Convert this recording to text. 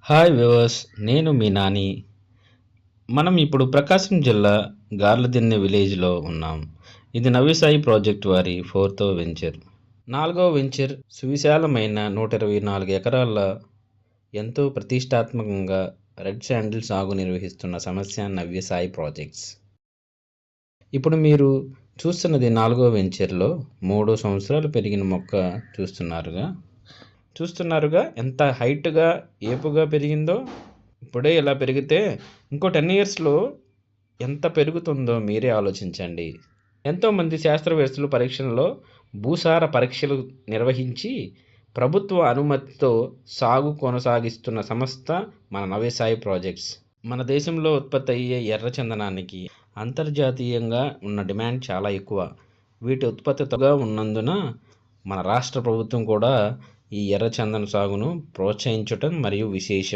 Hi viewers, నేను మీ నాని. మనం ఇప్పుడు ప్రకాశం జిల్లా గార్లదిన్నె విలేజ్లో ఉన్నాం. ఇది నవ్యసాయి ప్రాజెక్ట్ వారి 4వ వెంచర్. 4వ వెంచర్ సువిశాలమైన 124 ఎకరాల ఎంతో ప్రతిష్టాత్మకంగా రెడ్ శాండిల్ సాగు నిర్వహిస్తున్న సంస్థ నవ్యసాయి ప్రాజెక్ట్స్. ఇప్పుడు మీరు చూస్తున్నది 4వ వెంచర్లో 3 సంవత్సరాలు పెరిగిన మొక్క చూస్తున్నారుగా ఎంత హైట్గా ఏపుగా పెరిగిందో. ఇప్పుడే ఇలా పెరిగితే ఇంకో 10 ఇయర్స్లో ఎంత పెరుగుతుందో మీరే ఆలోచించండి. ఎంతోమంది శాస్త్రవేత్తలు పరీక్షల్లో భూసార పరీక్షలు నిర్వహించి ప్రభుత్వ అనుమతితో సాగు కొనసాగిస్తున్న సంస్థ మన నవ్యసాయి ప్రాజెక్ట్స్. మన దేశంలో ఉత్పత్తి అయ్యే ఎర్రచందనానికి అంతర్జాతీయంగా ఉన్న డిమాండ్ చాలా ఎక్కువ. వీటి ఉత్పత్తి తక్కువగా ఉన్నందున మన రాష్ట్ర ప్రభుత్వం కూడా ఈ ఎర్రచందన సాగును ప్రోత్సహించటం మరియు విశేషం.